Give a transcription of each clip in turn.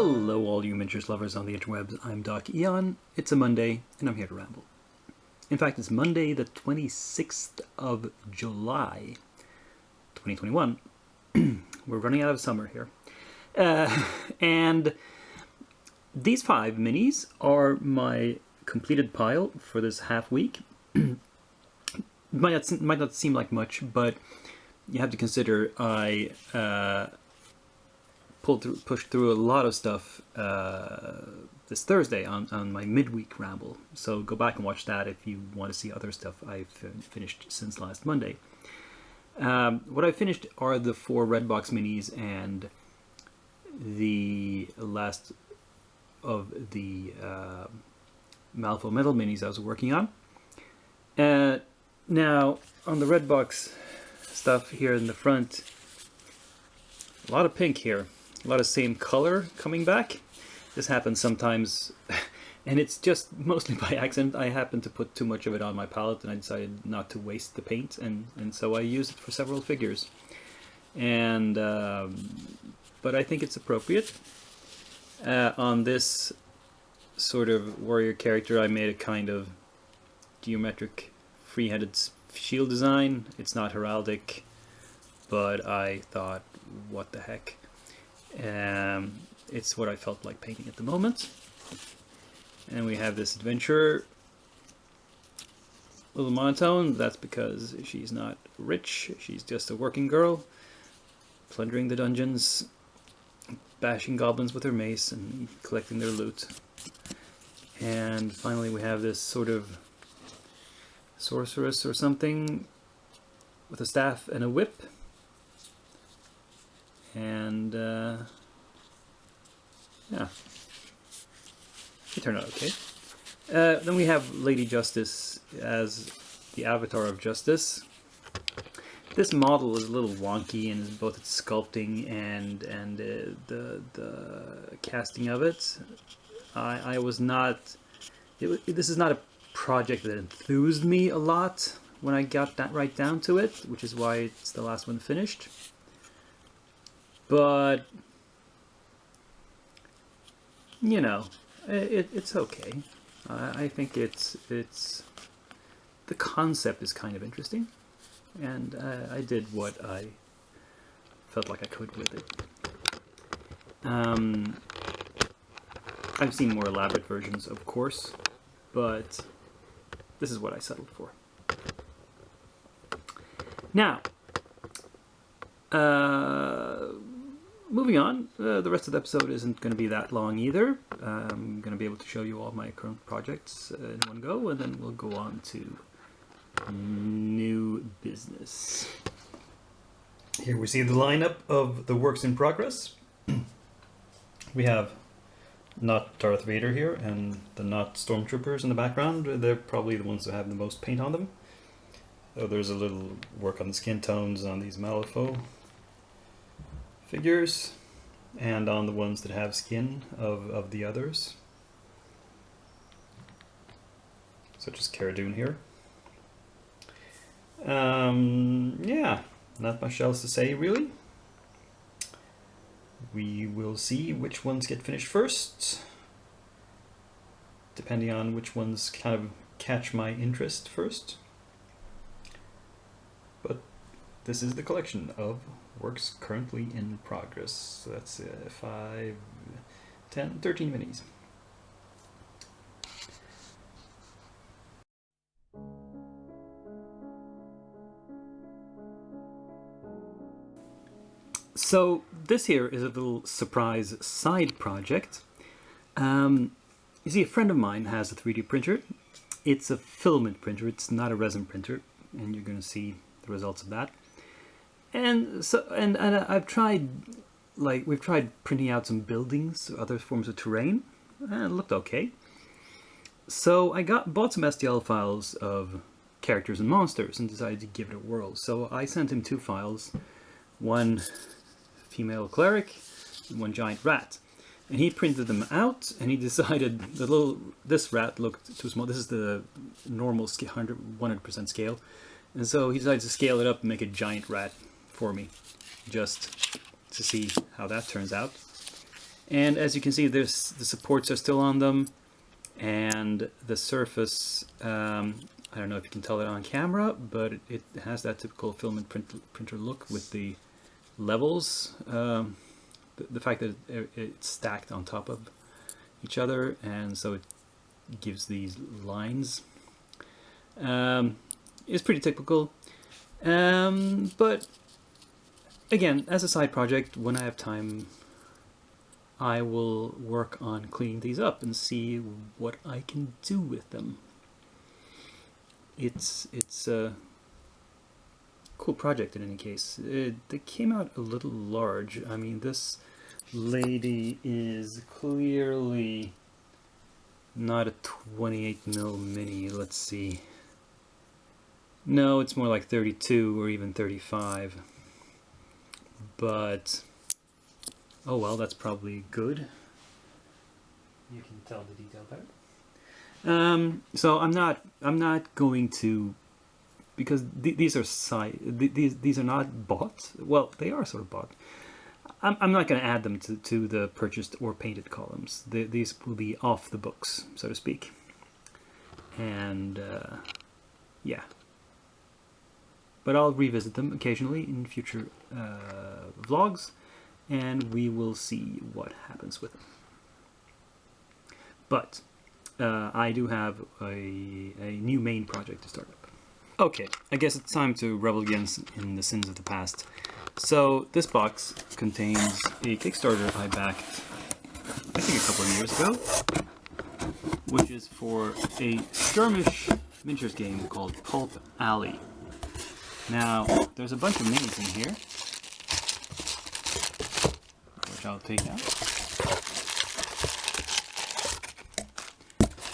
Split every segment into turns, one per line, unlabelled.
Hello all you miniatures lovers on the interwebs, I'm Doc Eon, it's a Monday, and I'm here to ramble. In fact, it's Monday the 26th of July, 2021. We're running out of summer here. And these 5 minis are my completed pile for this half week. Might not seem like much, but you have to consider I pushed through a lot of stuff this Thursday on my midweek ramble. So go back and watch that if you want to see other stuff I've finished since last Monday. What I finished are the 4 Redbox minis and the last of the Malifaux Metal minis I was working on. Now, on the Redbox stuff here in the front, a lot of pink here. A lot of same color coming back. This happens sometimes, and it's just mostly by accident. I happened to put too much of it on my palette, and I decided not to waste the paint, and so I used it for several figures. And but I think it's appropriate. On this sort of warrior character, I made a kind of geometric free-headed shield design. It's not heraldic, but I thought, what the heck. It's what I felt like painting at the moment. And we have this adventurer, a little monotone. That's because she's not rich, she's just a working girl, plundering the dungeons, bashing goblins with her mace and collecting their loot. And finally we have this sort of sorceress or something with a staff and a whip. And yeah, it turned out okay. Then we have Lady Justice as the avatar of justice. This model is a little wonky in both its sculpting and the casting of it. I was not. This is not a project that enthused me a lot when I got that right down to it, which is why it's the last one finished. But you know, it's okay. I think it's the concept is kind of interesting, and I did what I felt like I could with it. I've seen more elaborate versions, of course, but this is what I settled for. Now, moving on, the rest of the episode isn't going to be that long either. I'm going to be able to show you all my current projects in one go, and then we'll go on to new business. Here we see the lineup of the works in progress. We have not Darth Vader here, and the not Stormtroopers in the background. They're probably the ones that have the most paint on them. So there's a little work on the skin tones on these Malifaux figures, and on the ones that have skin of the others, such as Cara Dune here. Yeah, not much else to say really. We will see which ones get finished first, depending on which ones kind of catch my interest first. But this is the collection of works currently in progress. So that's 5, 10, 13 minis. So this here is a little surprise side project. You see, a friend of mine has a 3D printer. It's a filament printer, it's not a resin printer, and you're going to see the results of that. And so, and I've tried, we've tried printing out some buildings, other forms of terrain, and it looked okay. So I bought some STL files of characters and monsters and decided to give it a whirl. So I sent him 2 files, one female cleric and one giant rat. And he printed them out, and he decided this rat looked too small. This is the normal scale, 100% scale. And so he decided to scale it up and make a giant rat for me, just to see how that turns out. And as you can see, the supports are still on them, and the surface, I don't know if you can tell it on camera, but it has that typical filament printer look with the levels, the fact that it's stacked on top of each other, and so it gives these lines. It's pretty typical, but again, as a side project, when I have time, I will work on cleaning these up and see what I can do with them. It's a cool project in any case. They came out a little large. I mean, this lady is clearly not a 28mm mini. Let's see. No, it's more like 32 or even 35. But oh well, that's probably good. You can tell the detail better. So I'm not going to, because these are these are not bought. Well, they are sort of bought. I'm not going to add them to the purchased or painted columns. These will be off the books, so to speak. And yeah. But I'll revisit them occasionally in future vlogs, and we will see what happens with them. But I do have a new main project to start up. Okay, I guess it's time to revel again in the sins of the past. So this box contains a Kickstarter I backed, I think a couple of years ago, which is for a skirmish miniatures game called Pulp Alley. Now, there's a bunch of minis in here, which I'll take out.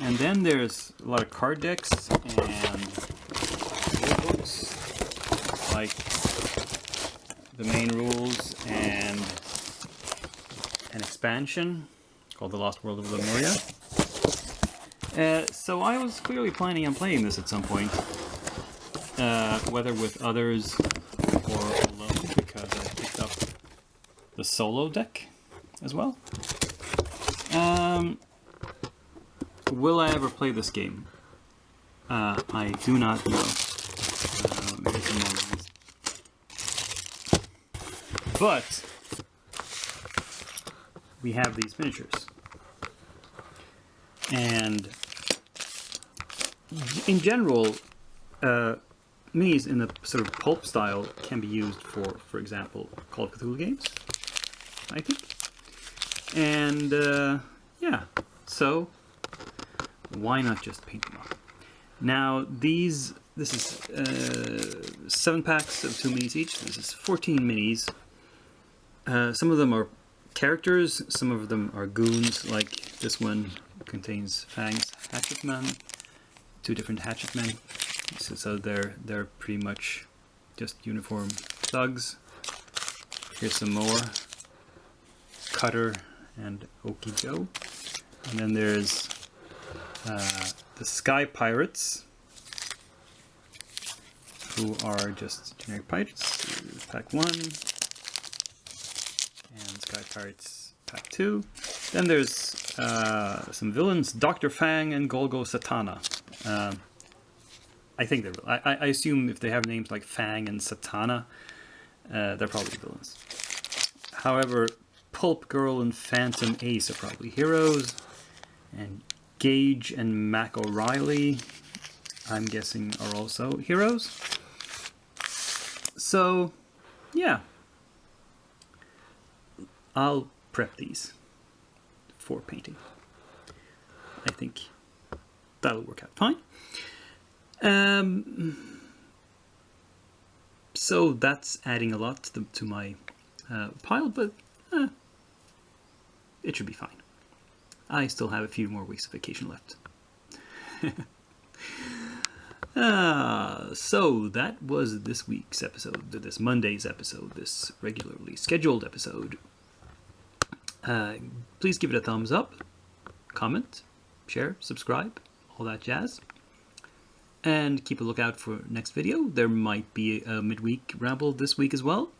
And then there's a lot of card decks and books, like the main rules and an expansion called The Lost World of Lemuria. So I was clearly planning on playing this at some point. Whether with others or alone, because I picked up the solo deck as well. Will I ever play this game? I do not know. But we have these miniatures. And in general, minis in the sort of pulp style can be used for example, Call of Cthulhu games, I think. And yeah, so why not just paint them up? Now this is 7 packs of 2 minis each. This is 14 minis. Some of them are characters, some of them are goons, like this one contains Fang's Hatchetman, 2 different Hatchetmen. So they're pretty much just uniform thugs. Here's some more. Cutter and Okie Joe. And then there's the Sky Pirates, who are just generic pirates. Pack 1. And Sky Pirates Pack 2. Then there's some villains, Dr. Fang and Golgo Satana. I think I assume if they have names like Fang and Satana, they're probably villains. However, Pulp Girl and Phantom Ace are probably heroes, and Gage and Mac O'Reilly, I'm guessing, are also heroes. So, yeah. I'll prep these for painting. I think that'll work out fine. So that's adding a lot to my pile, but it should be fine. I still have a few more weeks of vacation left. So that was this week's episode, this Monday's episode, this regularly scheduled episode. Please give it a thumbs up, comment, share, subscribe, all that jazz. And keep a lookout for next video. There might be a midweek ramble this week as well.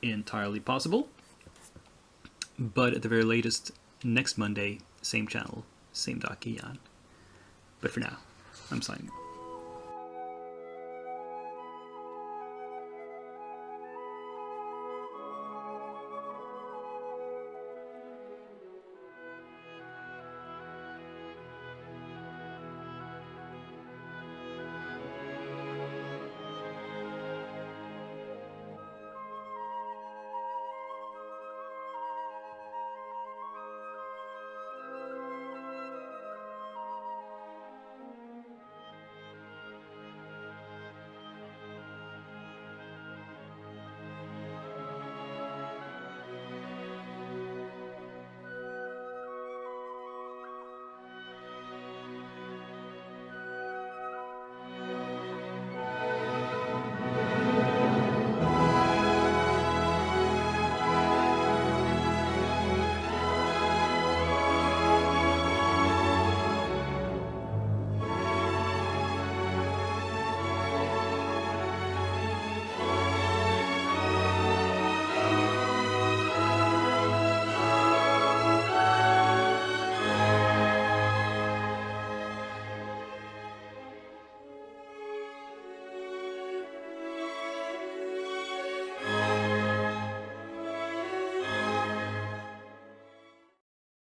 Entirely possible. but at the very latest, next Monday, same channel, same Kian. But for now, I'm signing.